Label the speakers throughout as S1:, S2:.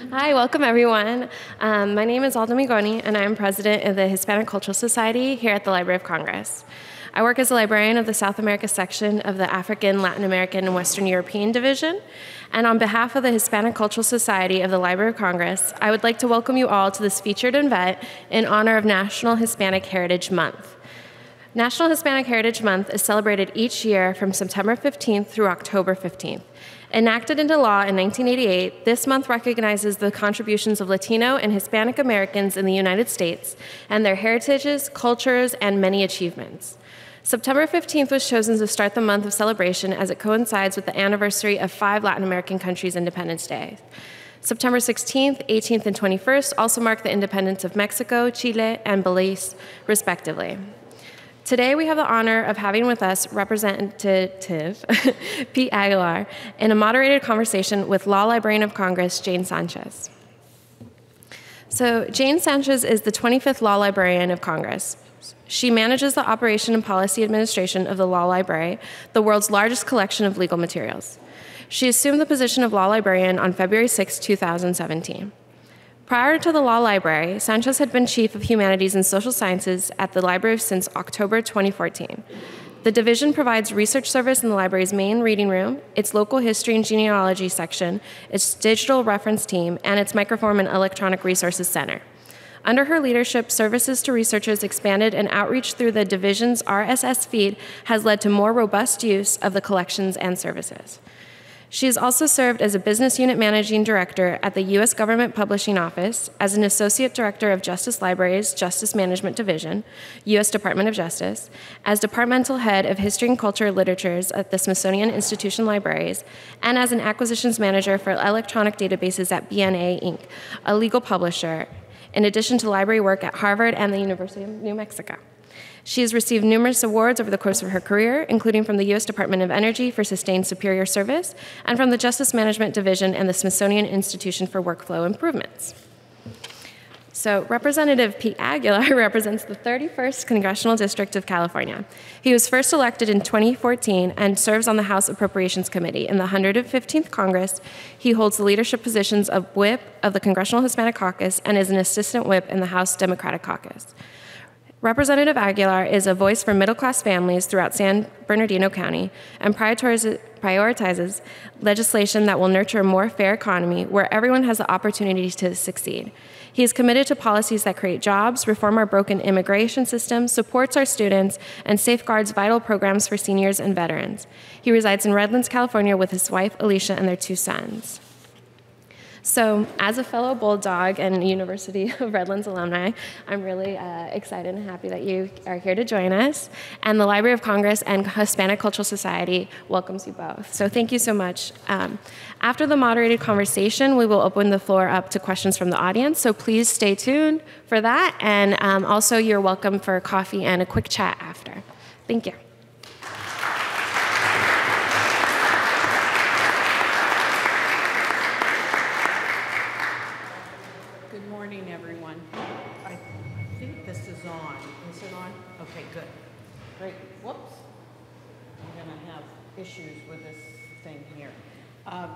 S1: Hi, welcome everyone. My name is Alda Migoni, and I am president of the Hispanic Cultural Society here at the Library of Congress. I work as a librarian of the South America section of the African, Latin American, and Western European Division. And on behalf of the Hispanic Cultural Society of the Library of Congress, I would like to welcome you all to this featured event in honor of National Hispanic Heritage Month. National Hispanic Heritage Month is celebrated each year from September 15th through October 15th. Enacted into law in 1988, this month recognizes the contributions of Latino and Hispanic Americans in the United States and their heritages, cultures, and many achievements. September 15th was chosen to start the month of celebration as it coincides with the anniversary of 5 Latin American countries' Independence Day. September 16th, 18th, and 21st also mark the independence of Mexico, Chile, and Belize, respectively. Today, we have the honor of having with us Representative Pete Aguilar in a moderated conversation with Law Librarian of Congress, Jane Sanchez. So, Jane Sanchez is the 25th Law Librarian of Congress. She manages the operation and policy administration of the Law Library, the world's largest collection of legal materials. She assumed the position of Law Librarian on February 6, 2017. Prior to the Law Library, Sanchez had been Chief of Humanities and Social Sciences at the library since October 2014. The division provides research service in the library's main reading room, its local history and genealogy section, its digital reference team, and its microform and electronic resources center. Under her leadership, services to researchers expanded, and outreach through the division's RSS feed has led to more robust use of the collections and services. She has also served as a business unit managing director at the U.S. Government Publishing Office, as an associate director of Justice Libraries Justice Management Division, U.S. Department of Justice, as departmental head of History and Culture Literatures at the Smithsonian Institution Libraries, and as an acquisitions manager for electronic databases at BNA Inc., a legal publisher, in addition to library work at Harvard and the University of New Mexico. She has received numerous awards over the course of her career, including from the U.S. Department of Energy for sustained superior service, and from the Justice Management Division and the Smithsonian Institution for Workflow Improvements. So Representative Pete Aguilar represents the 31st Congressional District of California. He was first elected in 2014 and serves on the House Appropriations Committee. In the 115th Congress, he holds the leadership positions of Whip of the Congressional Hispanic Caucus and is an assistant whip in the House Democratic Caucus. Representative Aguilar is a voice for middle-class families throughout San Bernardino County and prioritizes legislation that will nurture a more fair economy where everyone has the opportunity to succeed. He is committed to policies that create jobs, reform our broken immigration system, supports our students, and safeguards vital programs for seniors and veterans. He resides in Redlands, California with his wife, Alicia, and their 2 sons. So, as a fellow Bulldog and University of Redlands alumni, I'm really excited and happy that you are here to join us. And the Library of Congress and Hispanic Cultural Society welcomes you both. So thank you so much. After the moderated conversation, we will open the floor up to questions from the audience. So please stay tuned for that. And also, you're welcome for coffee and a quick chat after. Thank you.
S2: Issues with this thing here.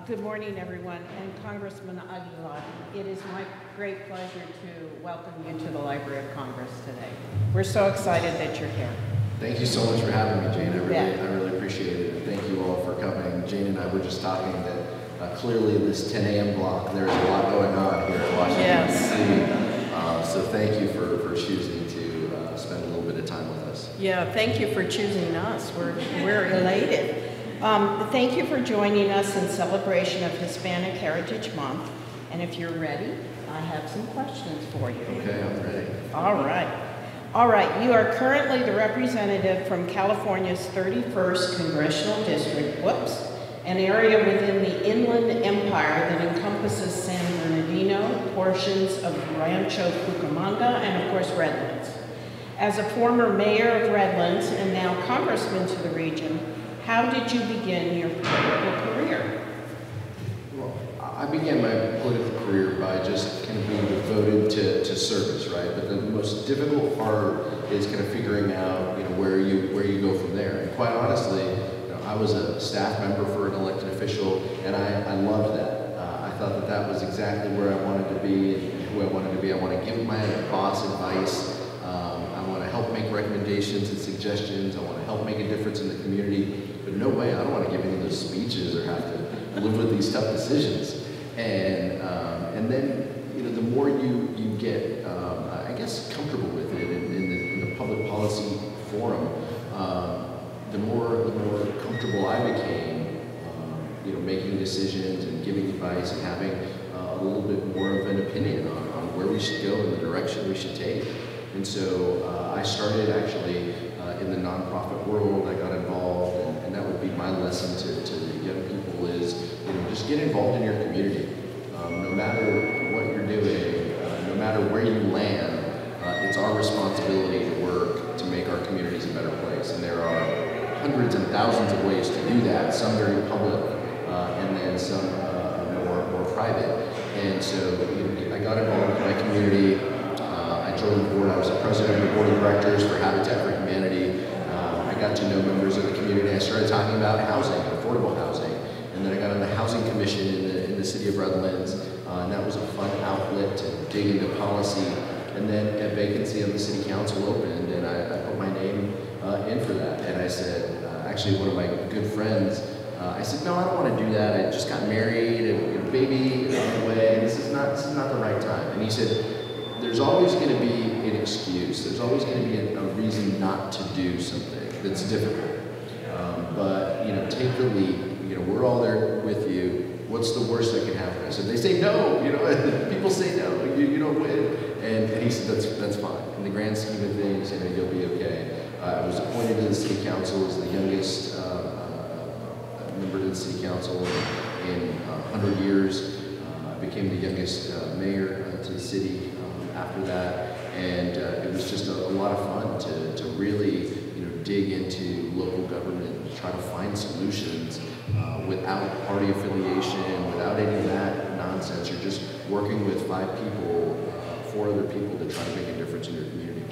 S2: Good morning, everyone, and Congressman Aguilar. It is my great pleasure to welcome you to the Library of Congress today. We're so excited that you're here.
S3: Thank you so much for having me, Jane. I really appreciate it. And thank you all for coming. Jane and I were just talking that clearly this 10 a.m. block, there's a lot going on here in Washington, D.C. So thank you for choosing to spend a little bit of time with us.
S2: Yeah, thank you for choosing us. We're elated. Thank you for joining us in celebration of Hispanic Heritage Month. And if you're ready, I have some questions for you.
S3: Okay, I'm ready.
S2: All right. All right, you are currently the representative from California's 31st Congressional District, an area within the Inland Empire that encompasses San Bernardino, portions of Rancho Cucamonga, and of course Redlands. As a former mayor of Redlands and now congressman to the region, how did you begin your political career?
S3: Well, I began my political career by just kind of being devoted to service, right? But the most difficult part is kind of figuring out, where you go from there. And quite honestly, I was a staff member for an elected official, and I loved that. I thought that that was exactly where I wanted to be and who I wanted to be. I want to give my boss advice. I want to help make recommendations and suggestions. I want to help make a difference in the community. But no way, I don't want to give any of those speeches or have to live with these tough decisions. And then, you know, the more you get, I guess, comfortable with it in the public policy forum, the more comfortable I became, you know, making decisions and giving advice and having a little bit more of an opinion on where we should go and the direction we should take. And so I started actually in the nonprofit world. I got involved, and that would be my lesson to the young people is, you know, just get involved in your community. No matter what you're doing, no matter where you land, it's our responsibility to work to make our communities a better place. And there are hundreds and thousands of ways to do that, some very public, and then some more private. And so, you know, I got involved in my community. I joined the board. I was the president of the board of directors for Habitat for Humanity. I got to know members of the community. I started talking about housing, affordable housing. And then I got on the Housing Commission in the city of Redlands, and that was a fun outlet to dig into policy. And then a vacancy on the city council opened, and I put my name in for that. And I said, actually one of my good friends, I said, no, I don't want to do that. I just got married and a baby on the way, and this is not the right time. And he said, there's always going to be an excuse. There's always going to be a reason not to do something that's difficult. But, you know, take the leap. You know, we're all there with you. What's the worst that can happen? I said, they say no. You know, people say no. You don't win. And he said, that's fine. In the grand scheme of things, you know, you'll be okay. I was appointed to the city council as the youngest member to the city council in 100 years. I became the youngest mayor to the city after that. And it was just a lot of fun to really, you know, dig into local government and try to find solutions without party affiliation, without any of that nonsense. You're just working with 5 people, 4 other people to try to make a difference in your community.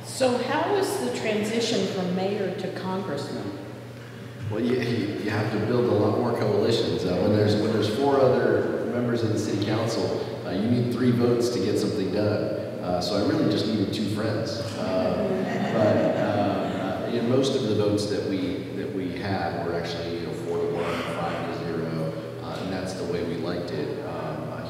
S2: So how was the transition from mayor to congressman?
S3: Well, you have to build a lot more coalitions. When there's 4 other members of the city council, you need 3 votes to get something done. So I really just needed 2 friends. But you know, most of the votes that we had were actually, you know, 4-1, 5-0, and that's the way we liked it.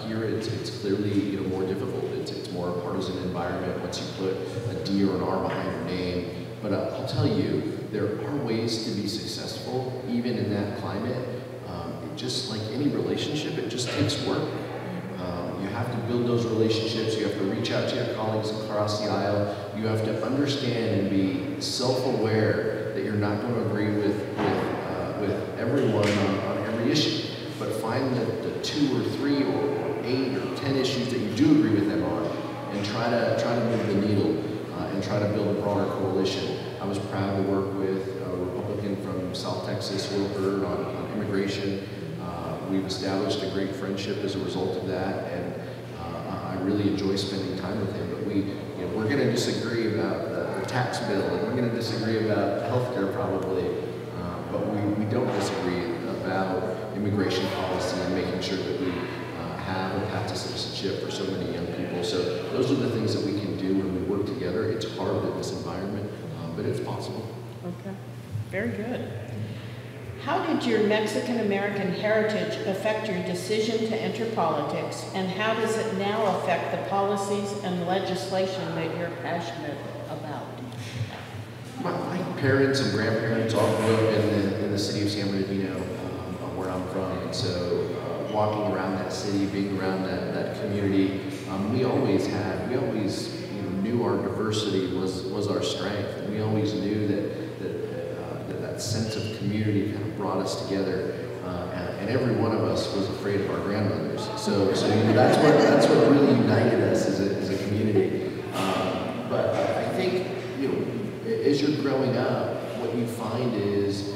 S3: Here it's clearly, you know, more difficult. It's more a partisan environment once you put a D or an R behind your name. But I'll tell you, there are ways to be successful even in that climate. It just like any relationship, it just takes work. You have to build those relationships. You have to reach out to your colleagues across the aisle. You have to understand and be self-aware that you're not going to agree with everyone on every issue, but find the 2 or 3 or 8 or 10 issues that you do agree with them on, and try to move the needle and try to build a broader coalition. I was proud to work with a Republican from South Texas, Will Hurd, on immigration. We've established a great friendship as a result of that, and I really enjoy spending time with him. But we're going to disagree about the tax bill, and we're going to disagree about healthcare probably, but we don't disagree about immigration policy and making sure that we have a path to citizenship for so many young people. So those are the things that we can do when we work together. It's hard in this environment, but it's possible.
S2: Okay, very good. How did your Mexican-American heritage affect your decision to enter politics, and how does it now affect the policies and legislation that you're passionate about?
S3: My parents and grandparents all grew up in the city of San Bernardino, where I'm from, and so walking around that city, being around that community, we always knew our diversity was our strength, and we always knew that sense of community kind of brought us together, and every one of us was afraid of our grandmothers. So you know, that's what really united us as a community. But I think, you know, as you're growing up, what you find is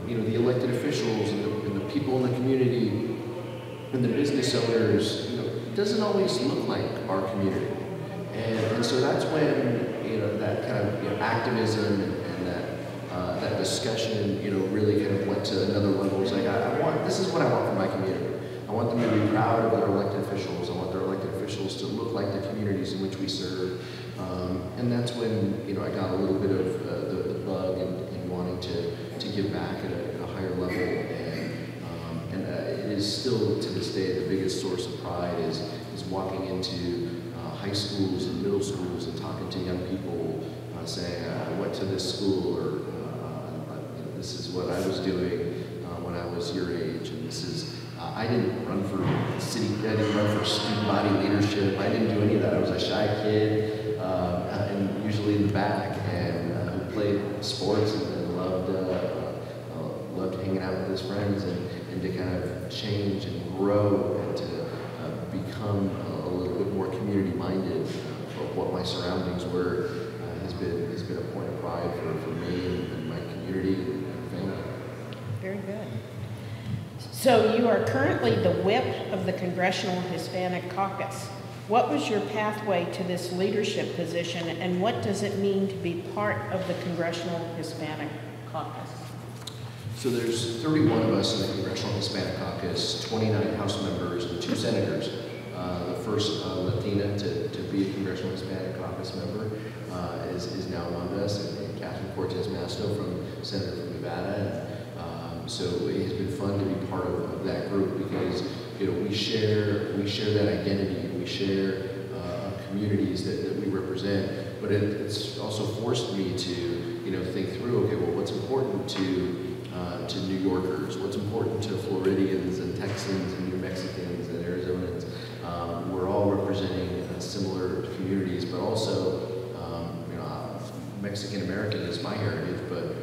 S3: you know, the elected officials and the people in the community and the business owners, you know, it doesn't always look like our community, and so that's when, you know, that kind of, you know, activism and that discussion, you know, really kind of went to another level. It was like, this is what I want for my community. I want them to be proud of their elected officials. I want their elected officials to look like the communities in which we serve. And that's when, I got a little bit of the bug in wanting to give back at a higher level. And it is still, to this day, the biggest source of pride is walking into high schools and middle schools and talking to young people, saying, I went to this school, or this is what I was doing when I was your age, and this is, I didn't run for I didn't run for student body leadership. I didn't do any of that. I was a shy kid, and usually in the back, and who played sports and loved hanging out with his friends, and to kind of change and grow and to become a little bit more community-minded of what my surroundings were has been a point of pride for me and my community and family.
S2: Very good. So you are currently the whip of the Congressional Hispanic Caucus. What was your pathway to this leadership position, and what does it mean to be part of the Congressional Hispanic Caucus?
S3: So there's 31 of us in the Congressional Hispanic Caucus, 29 House members and 2 senators. The first Latina to be a Congressional Hispanic Caucus member is now among us, and Catherine Cortez Masto, Senator from Nevada. So it has been fun to be part of that group because we share that identity, we share communities that we represent. But it's also forced me to think through, okay, well, what's important to New Yorkers, what's important to Floridians and Texans and New Mexicans and Arizonans. We're all representing similar communities, but also, Mexican American is my heritage, but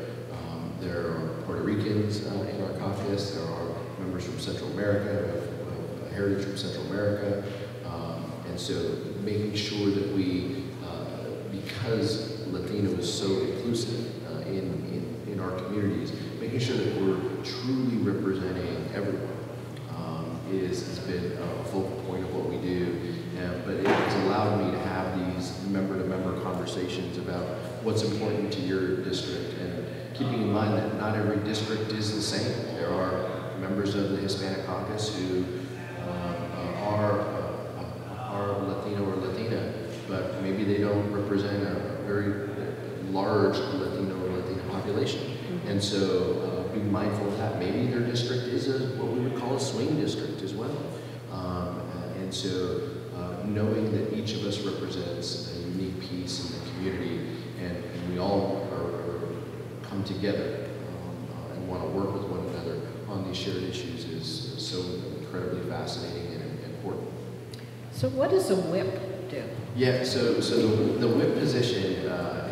S3: there are Puerto Ricans in our caucus, there are members from Central America, we have heritage from Central America, and so making sure that we, because Latino is so inclusive in our communities, making sure that we're truly representing everyone has been a focal point of what we do. But it has allowed me to have these member-to-member conversations about what's important to your district, and keeping in mind that not every district is the same. There are members of the Hispanic Caucus who are Latino or Latina, but maybe they don't represent a very large Latino or Latina population. And so being mindful of that, maybe their district is what we would call a swing district as well. And so knowing that each of us represents a unique piece in the community, and we all come together and want to work with one another on these shared issues is so incredibly fascinating and important.
S2: So what does a whip do?
S3: Yeah, so the whip position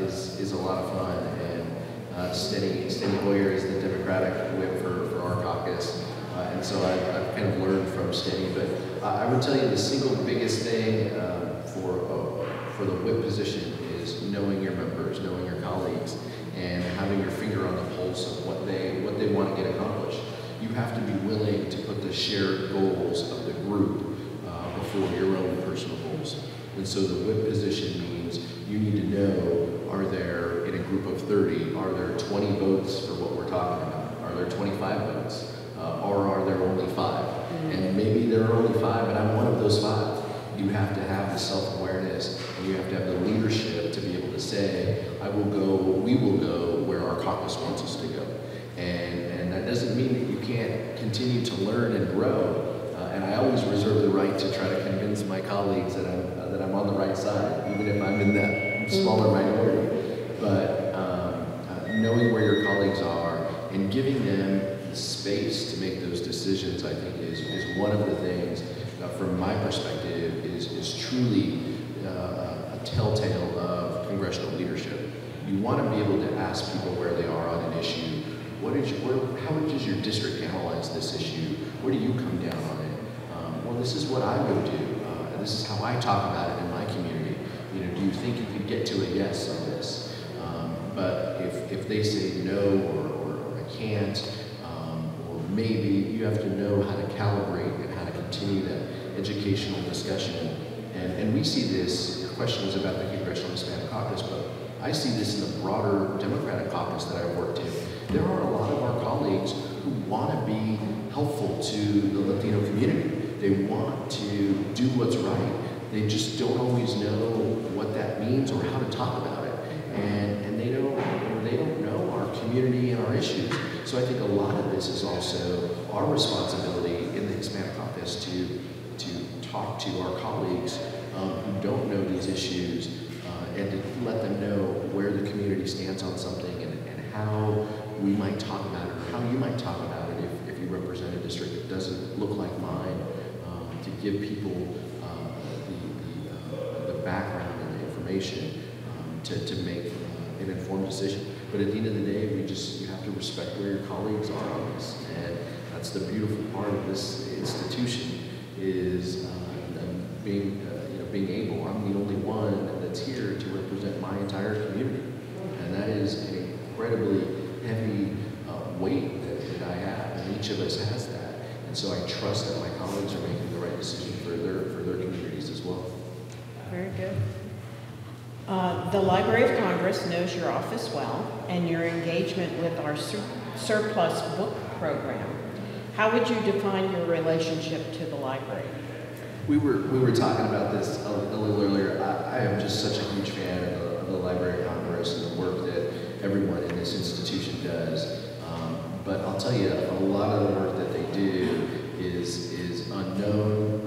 S3: is a lot of fun, and Steny Hoyer is the Democratic whip for our caucus, and so I've kind of learned from Steny. But I would tell you the single biggest thing for the whip position is knowing your members, knowing your colleagues, and having your finger on the pulse of what they want to get accomplished. You have to be willing to put the shared goals of the group before your own personal goals. And so the whip position means you need to know, are there, in a group of 30, are there 20 votes for what we're talking about? Are there 25 votes? Or are there only 5? And maybe there are only 5, and I'm one of those 5. You have to have the self-awareness, and you have to have the leadership to be able to say, we will go where our caucus wants us to go. And that doesn't mean that you can't continue to learn and grow. And I always reserve the right to try to convince my colleagues that I'm on the right side, even if I'm in that smaller minority. But knowing where your colleagues are and giving them the space to make those decisions, I think is one of the things, from my perspective, is truly a telltale of congressional leadership. You want to be able to ask people where they are on an issue. How does your district analyze this issue? Where do you come down on it? Well, this is what I would do. This is how I talk about it in my community. Do you think you could get to a yes on this? But if they say no or I can't, or maybe, you have to know how to calibrate and how to continue that educational discussion. And we see this, your question was about the Congressional Hispanic Caucus, but I see this in the broader Democratic Caucus that I've worked in. There are a lot of our colleagues who want to be helpful to the Latino community. They want to do what's right. They just don't always know what that means or how to talk about it. And they don't know our community and our issues. So I think a lot of this is also our responsibility in the Hispanic Caucus to talk to our colleagues who don't know these issues and to let them know where the community stands on something and how we might talk about it, or how you might talk about it if you represent a district that doesn't look like mine, to give people the background and the information to make an informed decision. But at the end of the day, you have to respect where your colleagues are on this, and that's the beautiful part of this institution is being able. I'm the only one that's here to represent my entire community, and that is an incredibly heavy weight that I have, and each of us has that. And so I trust that my colleagues are making the right decision for their communities as well.
S2: Very good. The Library of Congress knows your office well and your engagement with our surplus book program. How would you define your relationship to the library?
S3: We were talking about this a little earlier. I am just such a huge fan of the Library of Congress and the work that everyone in this institution does. But I'll tell you, a lot of the work that they do is unknown,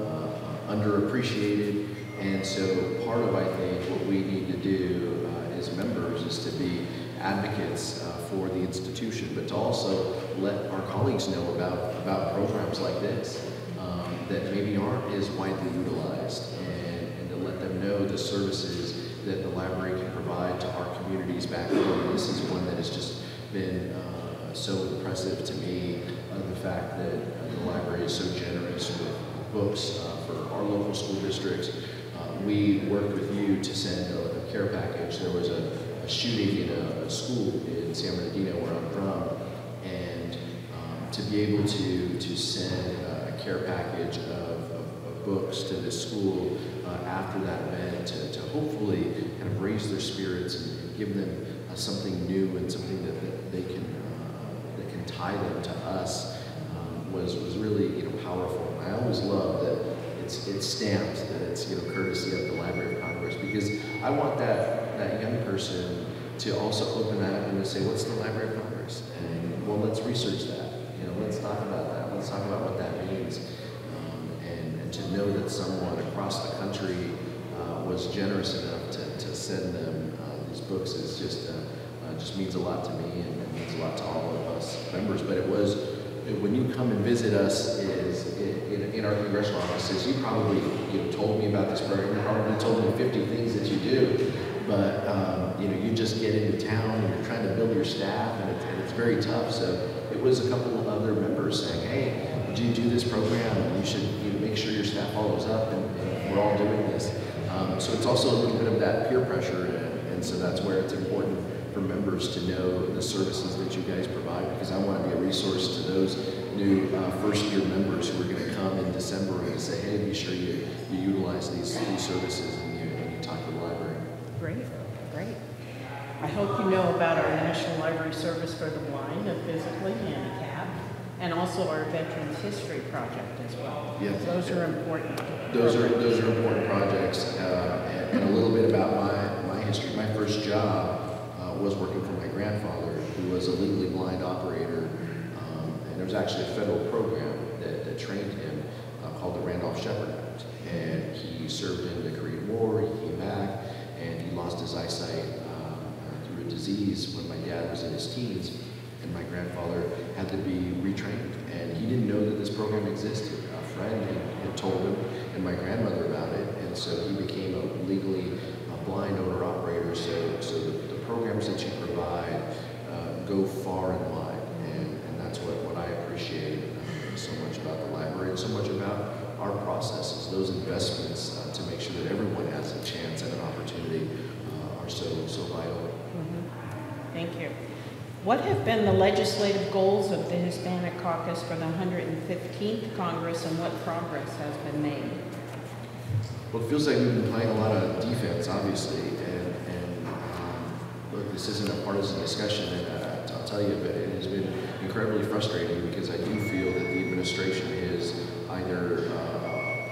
S3: underappreciated, and so part of, I think, what we need to do as members is to be advocates for the institution, but to also let our colleagues know about programs like this that maybe aren't as widely utilized, and to let them know the services that the library can provide to our communities back home. This is one that has just been so impressive to me, the fact that the library is so generous with books for our local school districts. We worked with you to send a care package. There was a shooting in a school in San Bernardino, where I'm from, and to be able to send a care package of books to this school after that event to hopefully kind of raise their spirits and give them something new and something that they can tie them to us was really powerful. And I always love that it's stamped that it's courtesy of the Library of Congress, because I want that young person to also open that up and to say, what's the Library of Congress? And well, let's research that. Let's talk about that. Let's talk about what that means. And to know that someone across the country was generous enough to send them these books is just means a lot to me, and it means a lot to all of us members. But it was, when you come and visit us in our congressional offices, you probably told me about this program. You probably told me 50 things that you do, but you just get into town and you're trying to build your staff, and it's very tough. So it was a couple of other members saying, hey, would you do this program? And you should make sure your staff follows up, and we're all doing this. So it's also a little bit of that peer pressure, and so that's where it's important for members to know the services that you guys provide, because I want to be a resource to those new first-year members who are going to come in December and say, hey, be sure you utilize these services and you talk to the library.
S2: Great. I hope you know about our National Library Service for the Blind and Physically Handicapped, and also our Veterans History Project as well.
S3: Yeah.
S2: Those are important.
S3: Those are important projects, and a little bit about my history. My first job was working for my grandfather, who was a legally blind operator, and there was actually a federal program that trained him called the Randolph-Shepard Act, and he served in the Korean War. He came back, and he lost his eyesight through a disease when my dad was in his teens, and my grandfather had to be retrained, and he didn't know that this program existed. A friend had told him and my grandmother about it, and so he became a legally blind owner-operator. So the programs that you provide go far and wide, and that's what I appreciate so much about the library and so much about our processes. Those investments to make sure that everyone has a chance and an opportunity are so vital.
S2: Mm-hmm. Thank you. What have been the legislative goals of the Hispanic Caucus for the 115th Congress, and what progress has been made?
S3: Well, it feels like we've been playing a lot of defense, obviously, and look, this isn't a partisan discussion, and I'll tell you, but it has been incredibly frustrating, because I do feel that the administration has either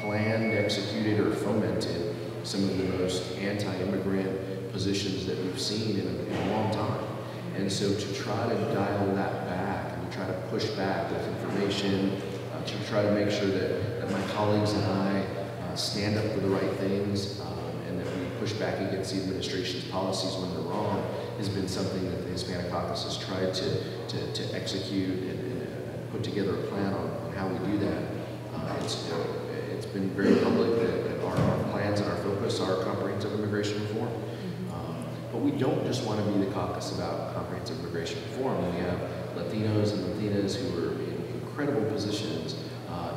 S3: planned, executed, or fomented some of the most anti-immigrant positions that we've seen in a long time. And so to try to dial that back and to try to push back with information, to try to make sure that my colleagues and I stand up for the right things, and that we push back against the administration's policies when they're wrong, has been something that the Hispanic Caucus has tried to execute and put together a plan on how we do that. It's been very public that our plans and our focus are comprehensive immigration reform. But we don't just want to be the caucus about comprehensive immigration reform. We have Latinos and Latinas who are in incredible positions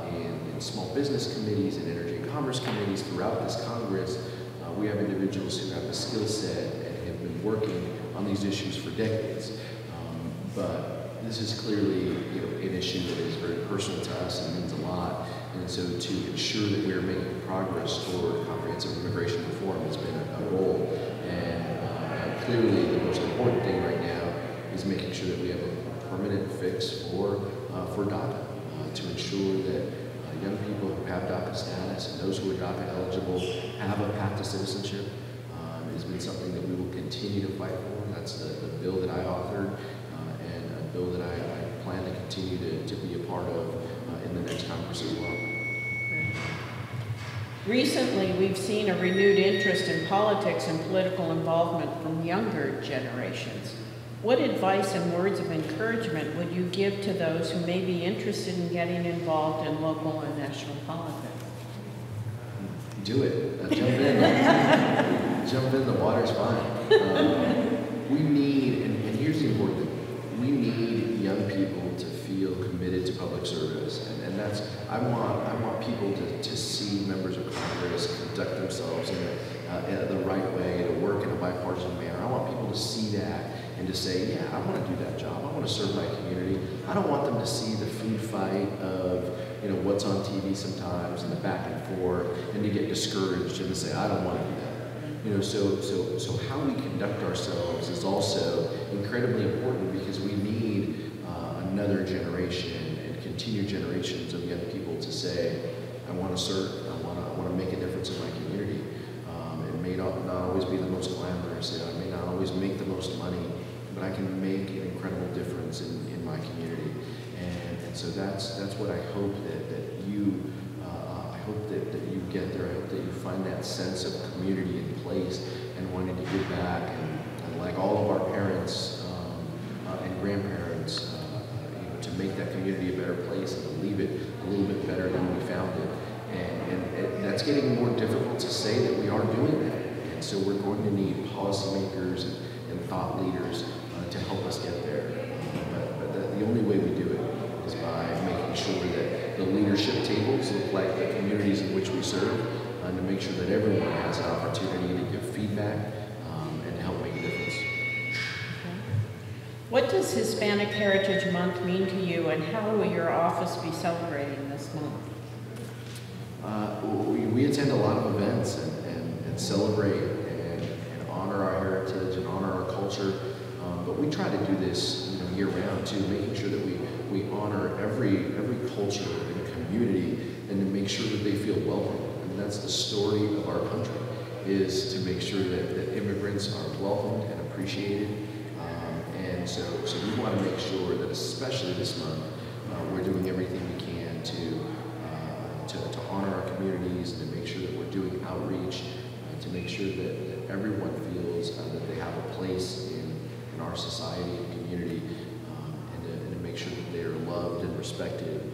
S3: in small business committees and energy and commerce committees throughout this Congress. We have individuals who have the skill set and have been working on these issues for decades. But this is clearly an issue that is very personal to us and means a lot. And so to ensure that we are making progress toward comprehensive immigration reform has been a goal. And clearly the most important thing right now is making sure that we have a permanent fix for DACA, to ensure that young people who have DACA status and those who are DACA eligible have a path to citizenship. Has been something that we will continue to fight for. That's the bill that I authored, and a bill that I plan to continue to be a part of in the next Congress as well.
S2: Recently, we've seen a renewed interest in politics and political involvement from younger generations. What advice and words of encouragement would you give to those who may be interested in getting involved in local and national politics?
S3: Do it. Jump in. Jump in. The water's fine. We need, and here's the important thing, we need young people to feel committed to public service, and that's, I want people to see members of Congress conduct themselves in the right way, to work in a bipartisan manner. I want people to see that and to say, yeah, I want to do that job. I want to serve my community. I don't want them to see the food fight of what's on TV sometimes and the back and forth, and to get discouraged and to say, I don't want to do that. So how we conduct ourselves is also incredibly important, because we need another generation and continued generations of young people to say, I want to serve, I want to make a difference in my community. It may not always be the most glamorous, I may not always make the most money, but I can make an incredible difference in my community. And so that's what I hope that you you get there. I hope that you find that sense of community in place and wanting to give back, and like all of our parents and grandparents, to make that community a better place and to leave it a little bit better than we found it. And that's getting more difficult to say that we are doing that. And so we're going to need policymakers and thought leaders to help us get there. But the only way we do it is by making sure that the leadership tables look like the communities in which we serve, and to make sure that everyone has an opportunity to give feedback and to help make a difference.
S2: What does Hispanic Heritage Month mean to you, and how will your office be celebrating this month?
S3: We attend a lot of events and celebrate and honor our heritage and honor our culture, but we try to do this year round too, making sure that we honor every culture and community, and to make sure that they feel welcome. And that's the story of our country, is to make sure that immigrants are welcomed and appreciated. And so we want to make sure that, especially this month, we're doing everything we can to honor our communities, and to make sure that we're doing outreach, to make sure that everyone feels that they have a place in our society and community, and to make sure that they are loved and respected.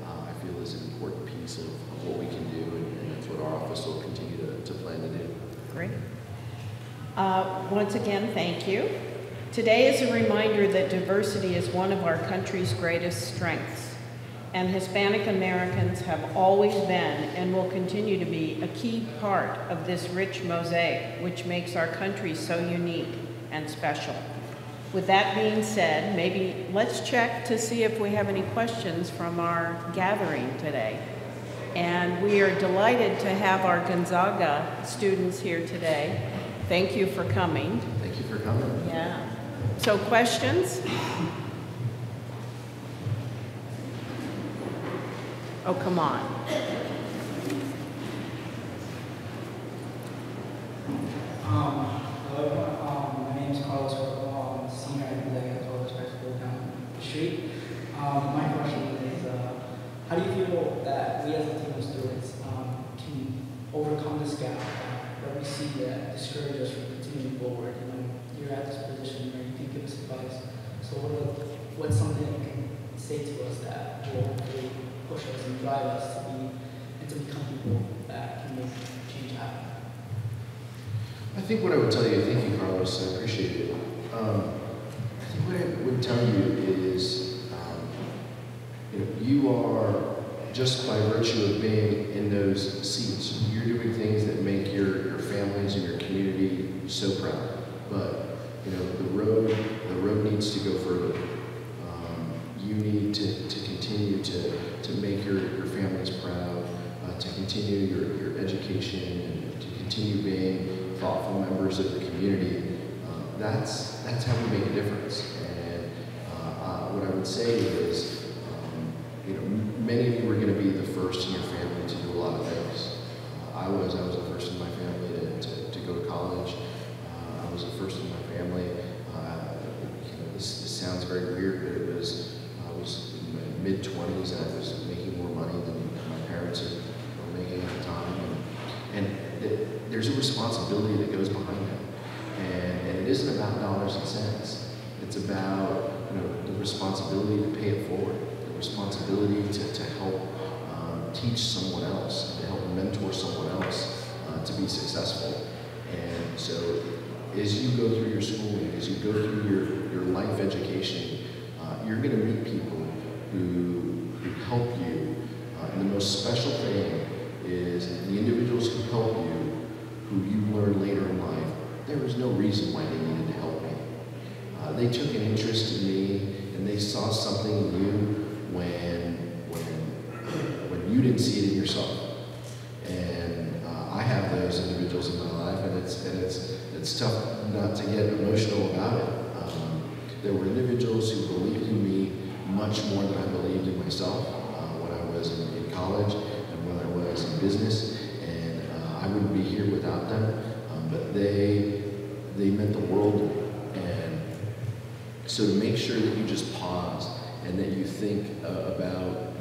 S3: I feel is an important piece of what we can do, and that's what our office will continue to plan to do.
S2: Great. Once again, thank you. Today is a reminder that diversity is one of our country's greatest strengths, and Hispanic Americans have always been and will continue to be a key part of this rich mosaic, which makes our country so unique and special. With that being said, maybe let's check to see if we have any questions from our gathering today. And we are delighted to have our Gonzaga students here today. Thank you for coming.
S3: Thank you for coming.
S2: Yeah. So questions? Oh, come on.
S4: Hello, my name is Carlos. I'm a senior at the College High School down the street. My question is, how do you feel that we as Latino students can overcome this gap that we see that discourages us from continuing forward? You know, you're at this position where you can give us advice. So what's something you can say to us that will hopefully push us and drive us to become people that can make change happen?
S3: I think what I would tell you, thank you, Carlos, I appreciate it. I think what I would tell you is, you are, just by virtue of being in those seats, you're doing things that make your families and your community so proud. But, the road needs to go further. You need to continue to make your families proud, to continue your education, and to continue being thoughtful members of the community. That's how we make a difference. And what I would say is, many of you are going to be the first in your family to do a lot of things. I was the first in my family to go to college. I was the first in my family. This sounds very weird, but I was in my mid-20s, and I was making more money than my parents were making at the time. And there's a responsibility that goes behind that. And it isn't about dollars and cents. It's about the responsibility to pay it forward, the responsibility to help teach someone else, to help mentor someone else to be successful. And so as you go through your schooling, as you go through your life education, you're going to meet people who help you. And the most special thing is the individuals who help you, who you learn later in life, there was no reason why they needed to help me. They took an interest in me, and they saw something in you when you didn't see it in yourself. And I have those individuals in my life, and it's tough not to get emotional about it. There were individuals who believed in me much more than I believed in myself when I was in college and when I was in business, and I wouldn't be here without them. But they meant the world to me. And so to make sure that you just pause and that you think about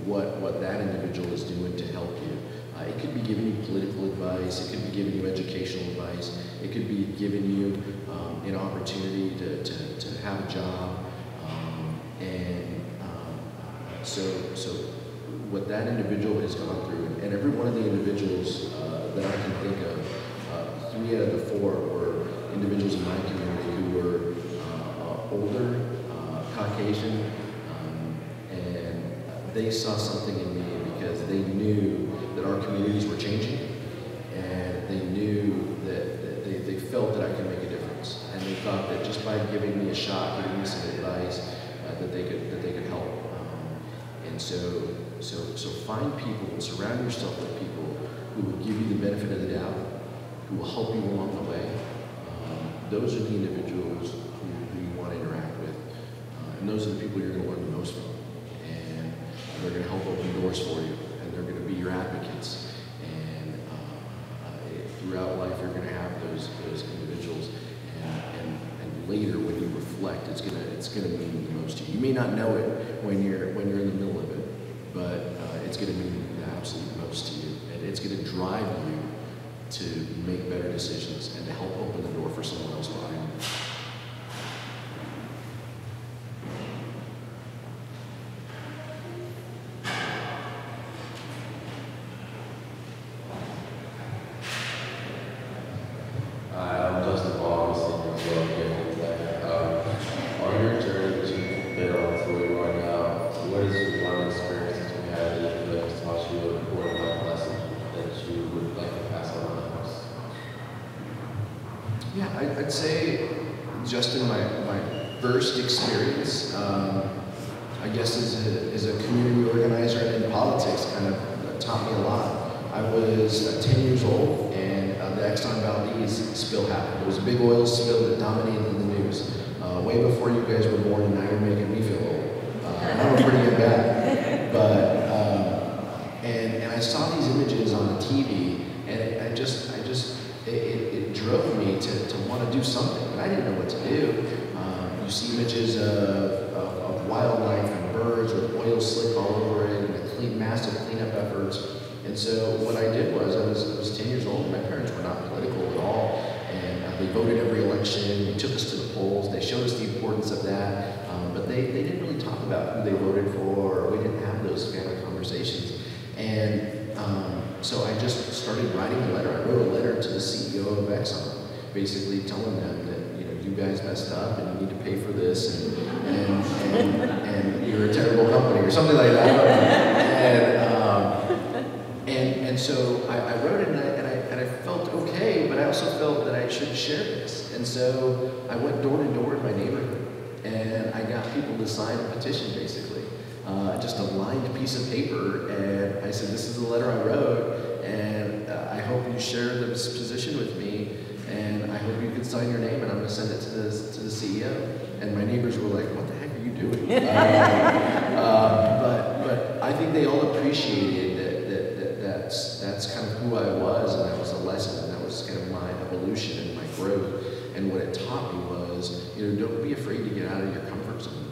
S3: what that individual is doing to help you. It could be giving you political advice, it could be giving you educational advice, it could be giving you an opportunity to have a job. So what that individual has gone through, and every one of the individuals that I can think of, 3 out of the 4 were individuals in my community who were older, Caucasian, and they saw something in me because they knew that our communities were changing, and they knew that they felt that I could make a difference, and they thought that just by giving me a shot, giving me some advice, that they could help. And so find people and surround yourself with people who will give you the benefit of the doubt, who will help you along the way. Those are the individuals who you want to interact with, and those are the people you're going to learn the most from. And they're going to help open doors for you, and they're going to be your advocates. And throughout life, you're going to have those individuals. And later, when you reflect, it's going to mean the most to you. You may not know it when you're in the middle of it, but it's going to mean the absolute most to you, and it's going to drive you to make better decisions and to help open the door for someone else behind you. I'd say just in my first experience, I guess as a community organizer and in politics kind of taught me a lot. I was 10 years old, and the Exxon Valdez spill happened. It was a big oil spill that dominated the news. Way before you guys were born, and now you're making me feel old. I'm pretty good at that. And I saw these images on the TV, and it drove me to want to do something, but I didn't know what to do. You see images of wildlife and birds with oil slick all over it, and massive cleanup efforts. And so what I did was, I was 10 years old. My parents were not political at all, and they voted every election. They took us to the polls. They showed us the importance of that, but they didn't really talk about who they voted for, or we didn't have those family conversations. And so I just started writing a letter. I wrote a letter to the CEO of Exxon, basically telling them that, you guys messed up and you need to pay for this, and you're a terrible company, or something like that. And so I wrote it, and I felt okay, but I also felt that I should share this. And so I went door to door in my neighborhood, and I got people to sign a petition, basically. Just a lined piece of paper, and I said, this is the letter I wrote, and I hope you share this position with me, and I hope you can sign your name, and I'm going to send it to the CEO. And my neighbors were like, what the heck are you doing? But I think they all appreciated that's kind of who I was, and that was a lesson, and that was kind of my evolution and my growth. And what it taught me was, don't be afraid to get out of your comfort zone.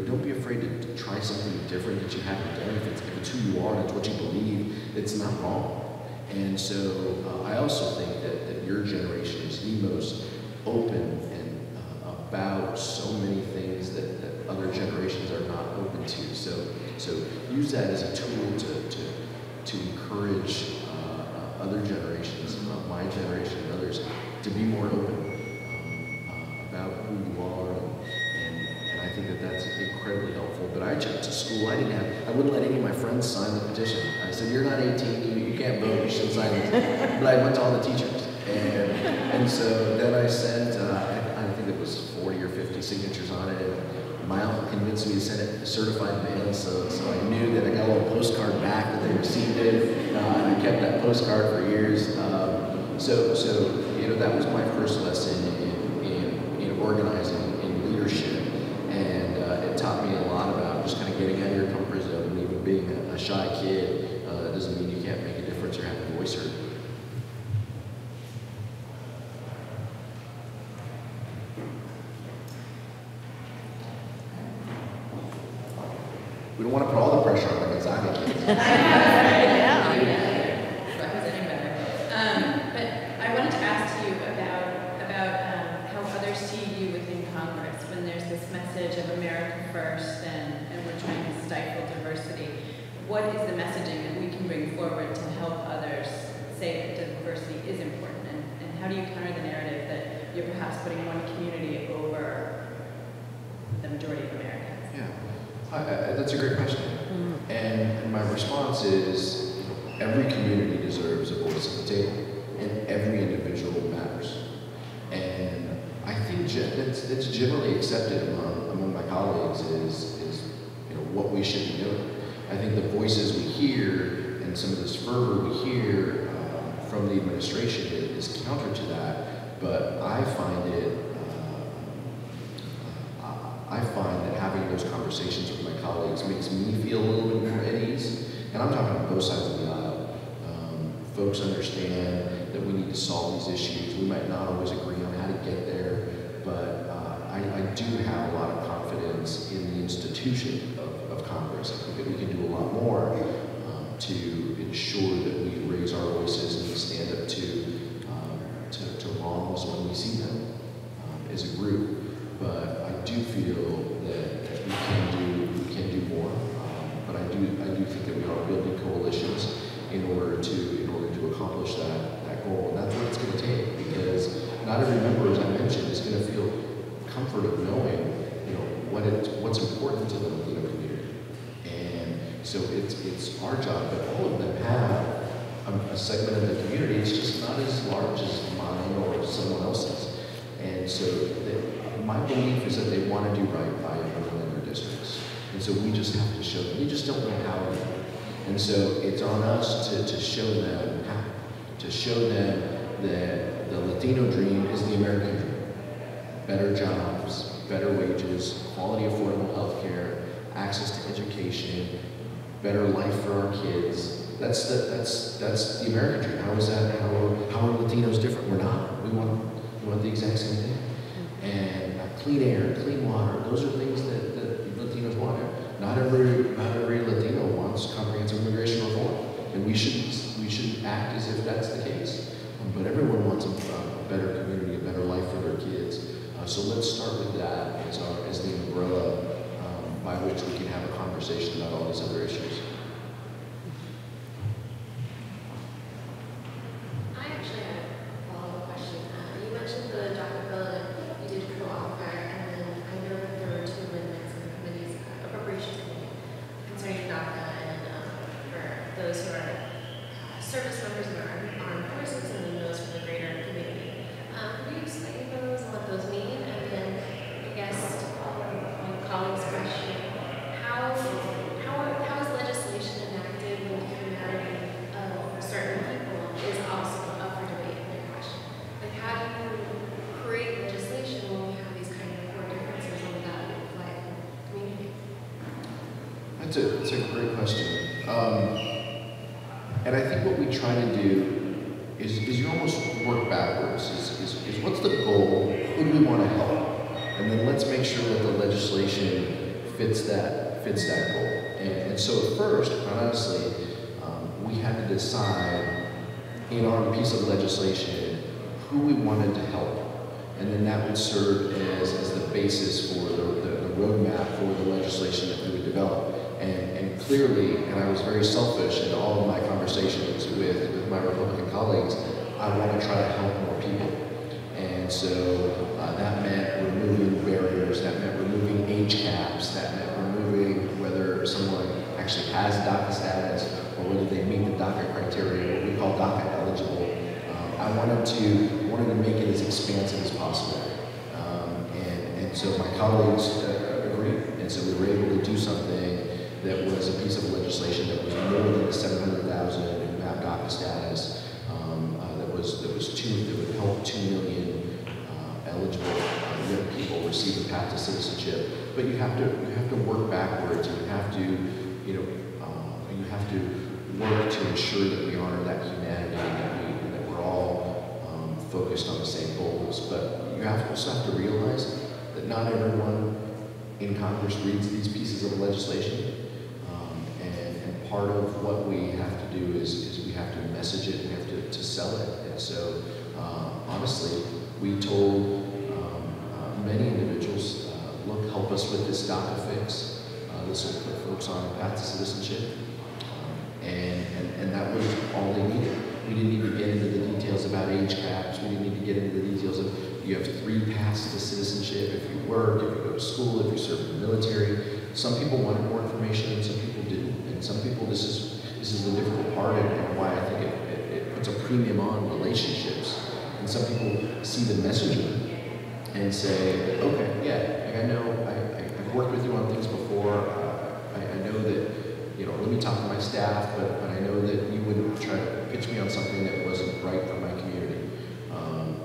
S3: Don't be afraid to try something different that you haven't done. If it's who you are and it's what you believe, it's not wrong. And so I also think that your generation is the most open and about so many things that other generations are not open to. So use that as a tool to encourage other generations, my generation and others, to be more open about who you are. And I think that's incredibly helpful. But I checked to school. I wouldn't let any of my friends sign the petition. I said, you're not 18, you can't vote, you shouldn't sign this. But I went to all the teachers. And so then I sent, I think it was 40 or 50 signatures on it. And my uncle convinced me to send it certified mail, so I knew that I got a little postcard back that they received it, and I kept that postcard for years. So that was my first lesson in organizing, in leadership, and it taught me a lot about just kind of getting out of your comfort zone, and even being a shy kid. That doesn't mean you can't make a difference or have a voice heard. We don't want to put all the pressure on the Gonzaga kids.
S5: Representing better. But I wanted to ask you about how others see you within Congress when there's this message of America first and we're trying to stifle diversity. What is the messaging that we can bring forward to help others say that diversity is important? And how do you counter the narrative that you're perhaps putting one community over the majority of Americans?
S3: Yeah. That's a great question. And my response is, every community deserves a voice at the table, and every individual matters. And I think that's generally accepted among my colleagues is what we should be doing. I think the voices we hear and some of this fervor we hear from the administration is counter to that, but I find that having those conversations with my colleagues makes me feel a little bit more at ease. And I'm talking on both sides of the aisle. Folks understand that we need to solve these issues. We might not always agree on how to get there, but I do have a lot of confidence in the institution of Congress. I think that we can do a lot more to ensure that we raise our voices and we stand up to wrongs when we see them as a group. But I do feel that we can do more. But I do think that we are building coalitions in order to accomplish that goal. And that's what it's going to take, because not every member, as I mentioned, is going to feel comfort of knowing what's important to the Latino community. And so it's our job, but all of them have a segment of the community. It's just not as large as mine or someone else's. And so my belief is that they want to do right by everyone in their districts. And so we just have to show them. We just don't know how yet. And so it's on us to show them how. To show them that the Latino dream is the American dream. Better jobs, better wages, quality affordable health care, access to education, better life for our kids, That's the American dream. How is that? How are Latinos different? We're not. We want the exact same thing. And clean air, clean water. Those are things that Latinos want. Not every Latino wants comprehensive immigration reform, and we should act as if that's the case. But everyone wants a better community, a better life for their kids. So let's start with that as the umbrella by which we can have a conversation about all these other issues.
S1: I actually have a follow-up question. You mentioned the DACA bill that you did co-author, and then I know that there were 2 amendments in the committee's Appropriations Committee concerning DACA and for those who are service members in our armed forces and then those from the greater community. Can you explain those and what those mean? And then, I guess, my colleague's question, how is legislation enacted when the humanity of certain people is also up for debate in your question? Like, how do you create legislation when we have these kind of core differences on the value of life and community?
S3: That's a great question. And I think what we try to do is you almost work backwards. Is what's the goal? Who do we want to help? And then let's make sure that the legislation fits that goal. And so first, honestly, we had to decide in our piece of legislation who we wanted to help. And then that would serve as the basis for the roadmap for the legislation that we would develop. And clearly, and I was very selfish in all of my conversations with my Republican colleagues, I want to try to help more people. And so that meant removing barriers, that meant removing age caps, that meant removing whether someone actually has DACA status or whether they meet the DACA criteria, what we call DACA eligible. I wanted to make it as expansive as possible. And so my colleagues agreed. And so we were able to do something that was a piece of legislation that was more than the 700,000 who have DACA status. That would help 2 million eligible young people receive a path to citizenship. But you have to work backwards. You have to work to ensure that we honor that humanity and that we're all focused on the same goals. But you also have to realize that not everyone in Congress reads these pieces of legislation. And part of what we have to do is we have to message it, we have to sell it. And so, honestly, we told many individuals, look, help us with this DACA fix. This will put folks on a path to citizenship. And that was all they needed. We didn't need to get into the details about age caps. We didn't need to get into the details of you have 3 paths to citizenship if you work, if you go to school, if you serve in the military. Some people wanted more information and some people didn't. And some people, this is the difficult part and why I think it puts a premium on relationships. And some people see the messaging and say, okay, yeah, like I know, I've worked with you on things before. I know that, let me talk to my staff, but I know that you wouldn't try to pitch me on something that wasn't right for my community.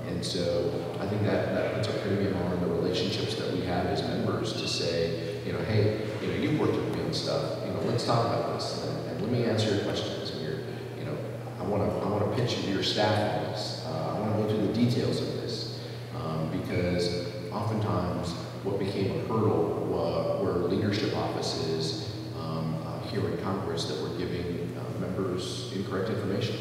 S3: And so I think that puts a premium on the relationships that we have as members to say, hey, you've worked with me on stuff. Let's talk about this, and let me answer your questions. I want to pitch you to your staff on this. I want to go through the details of this because oftentimes what became a hurdle were leadership offices here in Congress that were giving members incorrect information,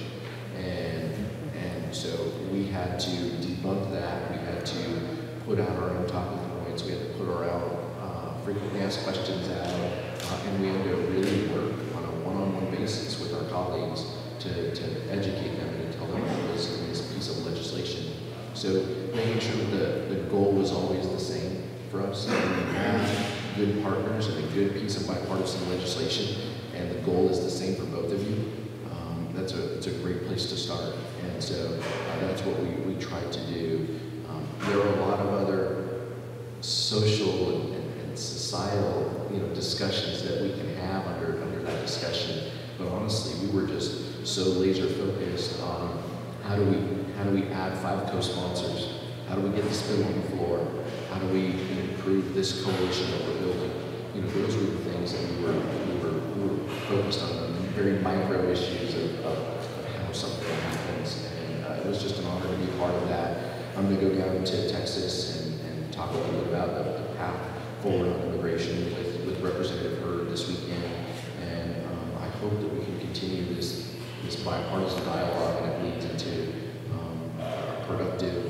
S3: and so we had to debunk that. We had to put out our own talking points. We had to put our own frequently asked questions out, and we had to really work on a one-on-one basis with our colleagues to educate them and to tell them what was in this piece of legislation. So making sure that the goal was always the same for us. And we have good partners and a good piece of bipartisan legislation, and the goal is the same for both of you. It's a great place to start. And so that's what we tried to do. There are a lot of other social and societal discussions that we can have under that discussion. But honestly, we were just so laser focused on how do we add 5 co-sponsors? How do we get this bill on the floor? How do we improve this coalition that we're building? Those were the things that we were focused on. And very micro issues of how something happens. And it was just an honor to be part of that. I'm going to go down to Texas and talk a little bit about the path forward on immigration with Representative Hurd this weekend. And I hope that we can continue this bipartisan dialogue and it leads into a productive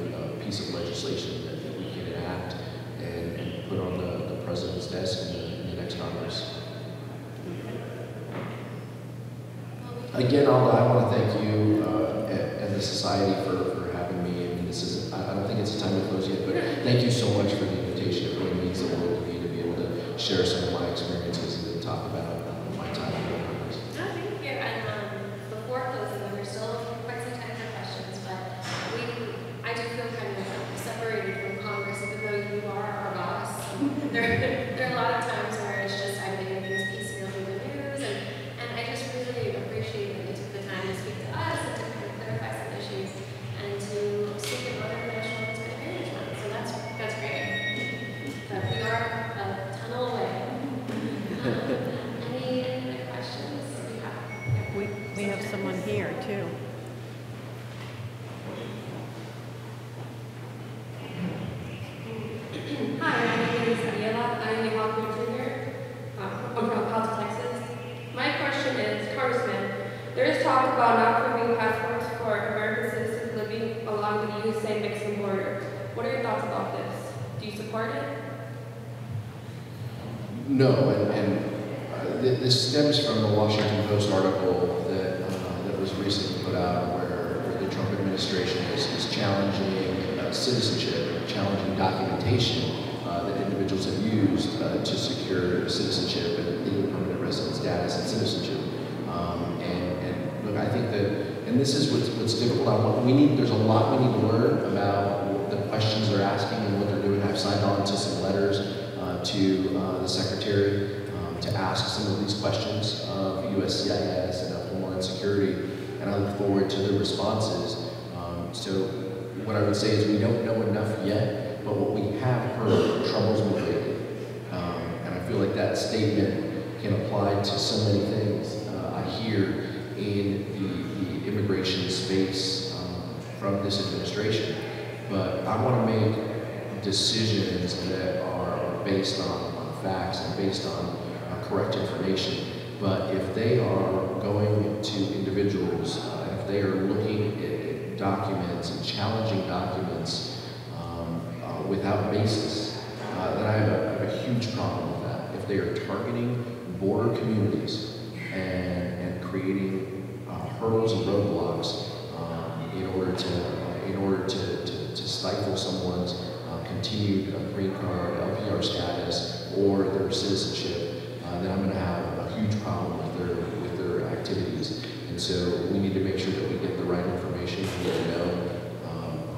S3: piece of legislation that we can enact and put on the President's desk in the next Congress. Again, Alda, I want to thank you and the Society for having me. I mean, I don't think it's a time to close yet, but thank you so much for the invitation. It really means the world to me to be able to share some of my experiences and talk about my time in Congress.
S1: No, thank you. And before closing, there's still quite some time for questions, but I do feel kind of separated from Congress, even though you are our boss. There are a lot of times where it's just I'm getting things piecemeal through the news, and I just really appreciate that you took the time to speak to us and to kind of clarify some issues and to speak about the National Hispanic Heritage Month. So that's great. But we are a tunnel away. Any questions we have?
S2: We have someone here too.
S6: Hi, my name is Aguilar. I'm a law junior. I'm from House, Texas. My question is, Congressman, there is talk about not approving passports for American citizens living along the USA-Mexican border. What are your thoughts about this? Do you support it?
S3: No, and this stems from a Washington Post article that was recently put out where the Trump administration is challenging citizenship, challenging documentation that individuals have used to secure citizenship and legal permanent resident status and citizenship. And look, I think that, and this is what's difficult. There's a lot we need to learn about the questions they're asking and what they're doing. I've signed on to some letters to the Secretary to ask some of these questions of USCIS and of Homeland Security, and I look forward to the responses. So what I would say is we don't know enough yet, but what we have heard troubles me greatly. And I feel like that statement can apply to so many things I hear in the immigration space from this administration. But I want to make decisions that are based on facts and based on correct information. But if they are going to individuals, if they are looking at documents and challenging documents without basis, then I have a huge problem with that. If they are targeting border communities and creating hurdles and roadblocks in order to stifle someone's continued green card, LPR status, or their citizenship, then I'm going to have a huge problem with their activities. And so we need to make sure that we get the right information. We need to know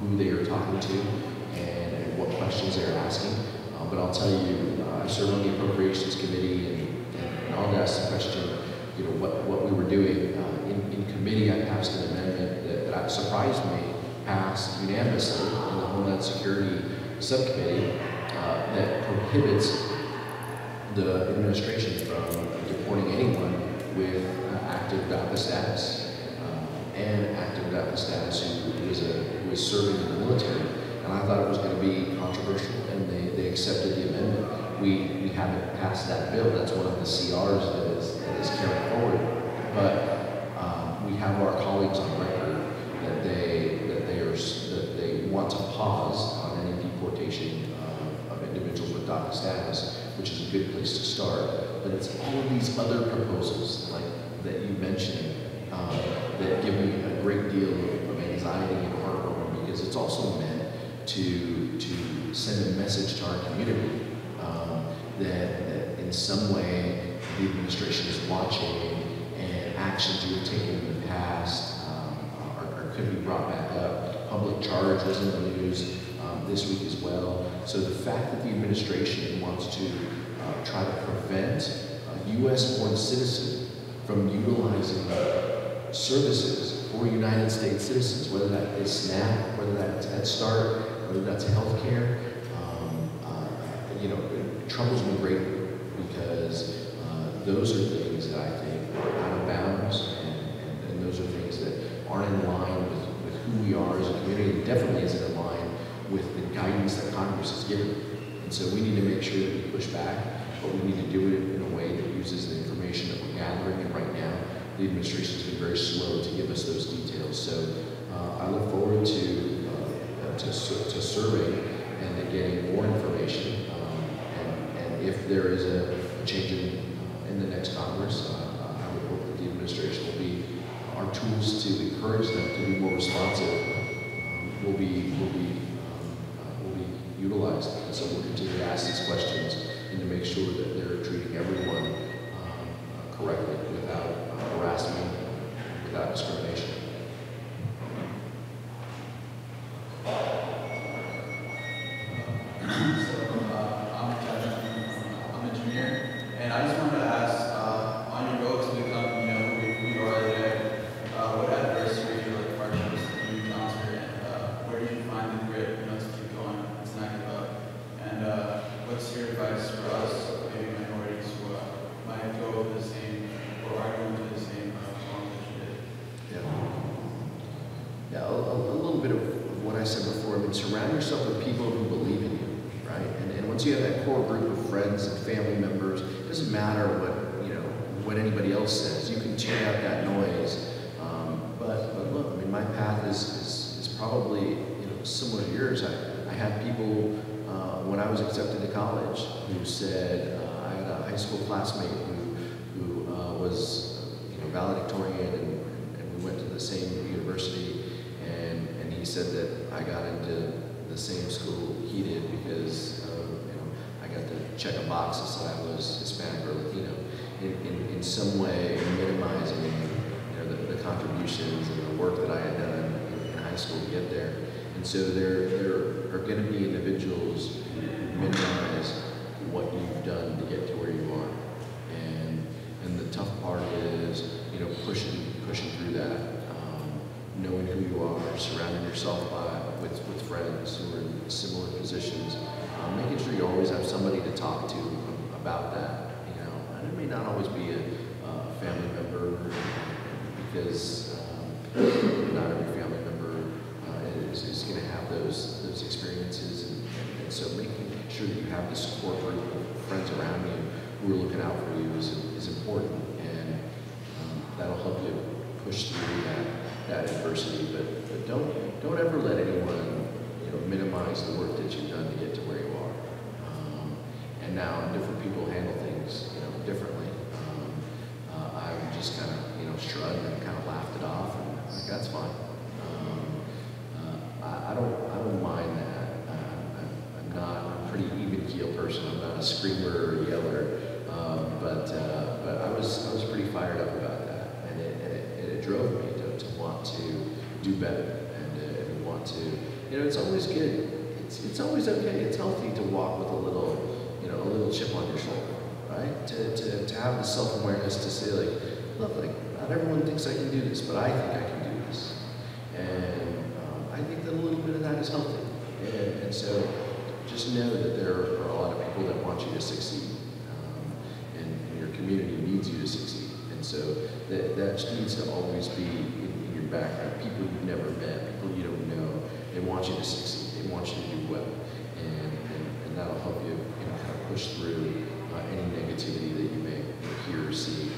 S3: who they are talking to and what questions they're asking. But I'll tell you, I serve on the Appropriations Committee, and I'll ask the question, what we were doing. In committee, I passed an amendment that surprised me, passed unanimously in the Homeland Security Subcommittee that prohibits the administration from deporting anyone with active DACA status and active DACA status who is serving in the military. And I thought it was going to be controversial, and they accepted the amendment. We haven't passed that bill. That's one of the CRs that is carried forward. But we have our colleagues on record that they want to pause on any deportation of individuals with DACA status, which is a good place to start. But it's all of these other proposals, like that you mentioned, that give me a great deal of anxiety and heartburn, because it's also meant to send a message to our community that in some way the administration is watching, and actions you have taken in the past could be brought back up. Public charge was in the news this week as well. So the fact that the administration wants to try to prevent a U.S.-born citizen from utilizing services for United States citizens, whether that is SNAP, whether that's Head Start, whether that's health care, it troubles me greatly, because those are things that I think are out of bounds aren't in line with who we are as a community, and definitely isn't in line with the guidance that Congress has given. And so we need to make sure that we push back, but we need to do it in a way that uses the information that we're gathering. And right now, the administration's been very slow to give us those details. So I look forward to serving and to getting more information. And if there is a change in the next Congress, I would hope that the administration will be our tools to encourage them to be more responsive. Will be utilized. And so we'll continue to ask these questions and to make sure that they're treating everyone correctly without harassment, without discrimination.
S7: I'm a junior, and I just wanted to ask, on your road to become, who you are today, what adversity or hardships did you encounter, and where did you find the grit, to keep going, to not give up? And what's your advice for us, maybe minorities who might go to the same, or are going to the same form that you did?
S3: Yeah, a little bit of what I said before. I mean, surround yourself with people who believe in you, right? And once you have that core group of friends and family members, it doesn't matter what anybody else says. You can tune out that noise. But look, I mean, my path is probably similar to yours. I had people when I was accepted to college who said I had a high school classmate who was valedictorian and we went to the same university, and he said that I got into the same school he did because I got to check a box that said I was Hispanic or Latino, in some way minimizing the contributions and the work that I had done in high school to get there. And so there are going to be individuals who minimize what you've done to get to where you are, and the tough part is pushing through that, knowing who you are, surrounding yourself with friends who are in similar positions, making sure you always have somebody to talk to about that. And it may not always be a family member, because not every family member is going to have those experiences, and so making sure that you have the support group of friends around you who are looking out for you is important, and that'll help you push through that adversity. But don't ever let anyone minimize the work that you've done to get to where you are. And now different people handle things differently. I just kind of shrugged and kind of laughed it off, and like, that's fine. I don't mind that. I'm a pretty even keel person. I'm not a screamer or a yeller, but I was pretty fired up about that, and it drove me to want to do better and want to. It's always good. It's always okay. It's healthy to walk with a little chip on your shoulder, right? To have the self-awareness to say, look, not everyone thinks I can do this, but I think I can do this, and I think that a little bit of that is healthy. And so just know that there are a lot of people that want you to succeed, and your community needs you to succeed. And so that needs to always be in your background. People you've never met, people you don't know, they want you to succeed. They want you to do well, and that'll help you, kind of push through any negativity that you may hear or see.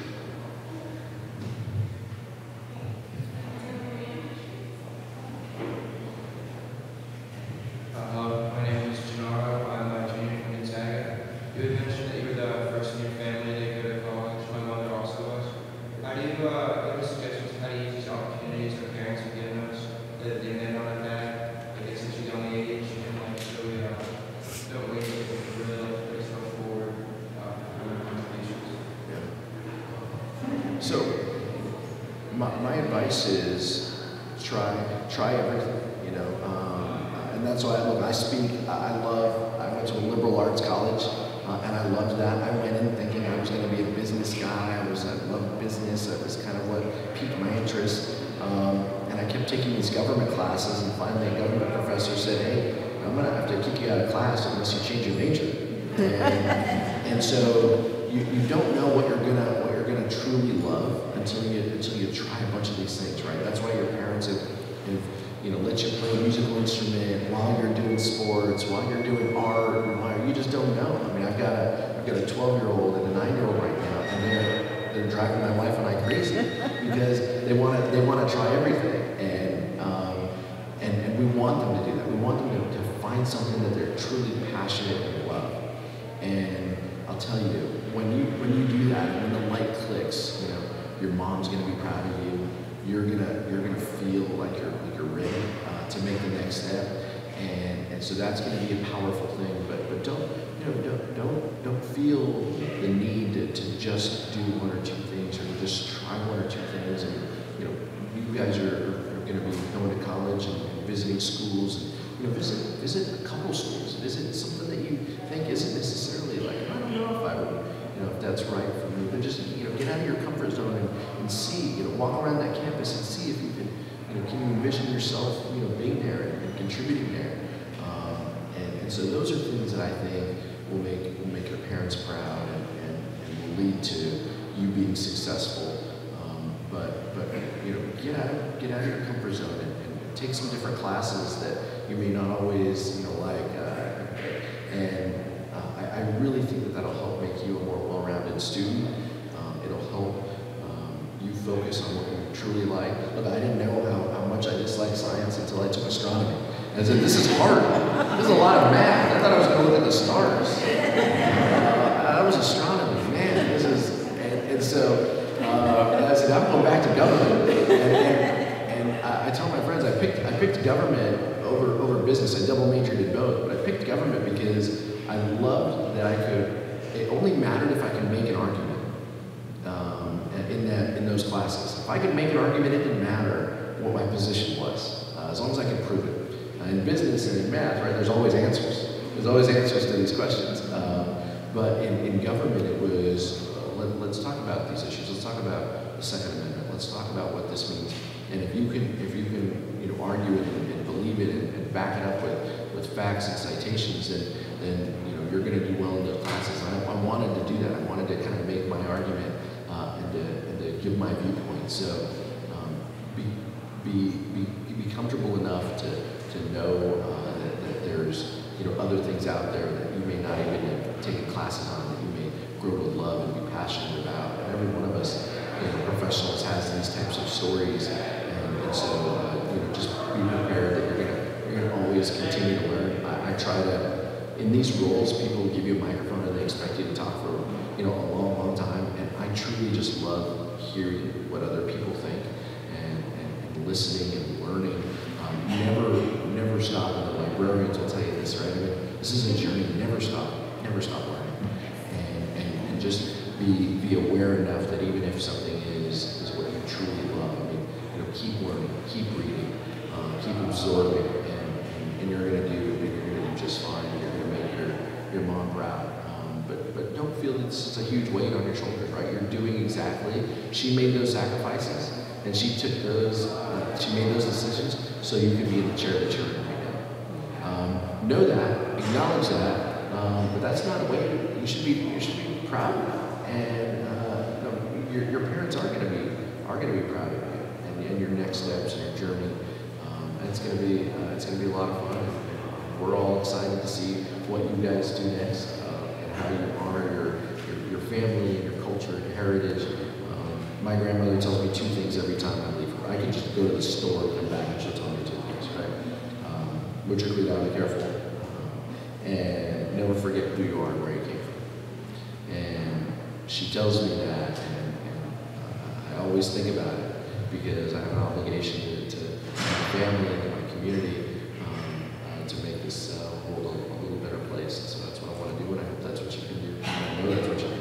S3: My advice is try everything, and that's why I speak. I went to a liberal arts college, and I loved that. I went in thinking I was going to be a business guy. I loved business. That was kind of what piqued my interest, and I kept taking these government classes, and finally a government professor said, "Hey, I'm going to have to kick you out of class unless you change your major." And so you don't know what you're gonna going to truly love until you try a bunch of these things, right? That's why your parents have let you play a musical instrument while you're doing sports, while you're doing art, or you just don't know. I mean, I've got a 12-year-old and a 9-year-old right now, and they're driving my wife and I crazy because they want to try everything, and we want them to do that. We want them to find something that they're truly passionate and love. And I'll tell you, when you do that, when the light clicks, your mom's gonna be proud of you. You're gonna feel like you're ready to make the next step, and so that's gonna be a powerful thing. But don't feel the need to just do one or two things, or to just try one or two things. And you guys are gonna be going to college and visiting schools, and visit a couple schools. Visit something that you think isn't necessarily like, I don't know if I would, if that's right for me. But just get out of your comfort zone and see, walk around that campus and see if you can, can you envision yourself, being there and contributing there. And so those are things that I think will make your parents proud and will lead to you being successful. But get out of your comfort zone and take some different classes that you may not always like. And I really think that that'll help make you a more well-rounded student. It'll help you focus on what you truly like. Look, I didn't know how much I disliked science until I took astronomy. And I said, this is hard. This is a lot of math. I thought I was going to look at the stars. I was astronomy, man. This is, and so I said, I'm going back to government. And I tell my friends, I picked government over business. I double majored in both, but I picked government because I loved that it only mattered if I could make an argument in those classes. If I could make an argument, it didn't matter what my position was, as long as I could prove it. In business and in math, right, there's always answers. There's always answers to these questions. But in government, it was, let's talk about these issues. Let's talk about the Second Amendment. Let's talk about what this means. And if you can argue it and believe it and back it up with facts and citations, then you're going to do well in those classes. And I wanted to do that. I wanted to kind of make my argument and to give my viewpoint. So be comfortable enough to know that there's other things out there that you may not even have taken classes on, that you may grow to love and be passionate about. And every one of us, professionals, has these types of stories, and so just be prepared that you're gonna always continue to learn. I try to, in these roles, people give you a microphone and they expect you to talk for a long time, and I truly just love hearing what other people think and listening and learning. Never stop. And the librarians will tell you this, right? I mean, this is a journey. Never stop learning, and just be aware enough that even if something is what you truly love, I mean, keep learning, keep reading, keep absorbing, and you're gonna do just fine. You're gonna make your mom proud. But don't feel that it's a huge weight on your shoulders, right? You're doing exactly. She made those sacrifices, and she took those. She made those decisions so you could be in the chair that you're in right now. Know that, acknowledge that, but that's not a way. You should be proud, and your parents are going to be proud of you and your next steps and your journey. And it's going to be a lot of fun. And we're all excited to see what you guys do next and how you honor your family and your culture and your heritage. My grandmother tells me two things every time I leave her. I can just go to the store and come back and she'll tell me two things, right? Which are clear, be careful. And never forget who you are and where you came from. And she tells me that, and I always think about it because I have an obligation to my family and to my community to make this world a little better place. And so that's what I want to do, and I hope that's what you can do. I know that's what you can do.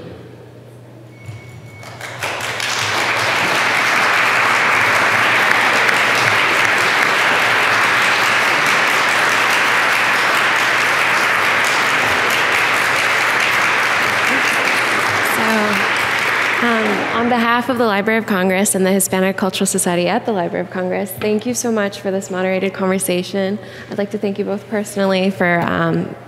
S1: On behalf of the Library of Congress and the Hispanic Cultural Society at the Library of Congress, thank you so much for this moderated conversation. I'd like to thank you both personally for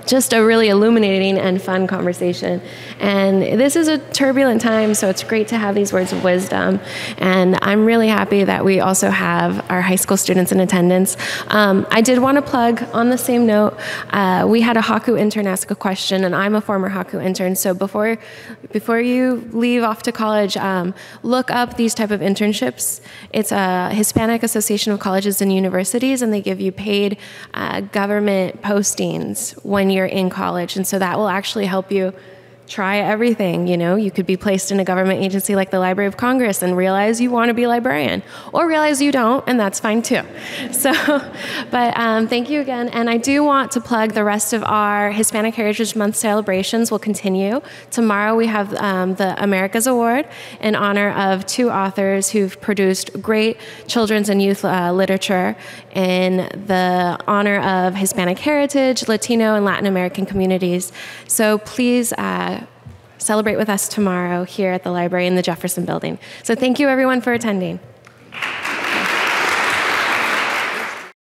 S1: just a really illuminating and fun conversation. And this is a turbulent time, so it's great to have these words of wisdom. And I'm really happy that we also have our high school students in attendance. I did want to plug, on the same note, we had a Haku intern ask a question, and I'm a former Haku intern, so before you leave off to college, look up these type of internships. It's a Hispanic Association of Colleges and Universities, and they give you paid government postings when you're in college, and so that will actually help you try everything. You know, you could be placed in a government agency like the Library of Congress and realize you want to be a librarian, or realize you don't, and that's fine too. So, but thank you again. And I do want to plug the rest of our Hispanic Heritage Month celebrations will continue. Tomorrow we have the America's Award in honor of 2 authors who've produced great children's and youth literature in the honor of Hispanic heritage, Latino, and Latin American communities. So please celebrate with us tomorrow here at the library in the Jefferson Building. So thank you everyone for attending.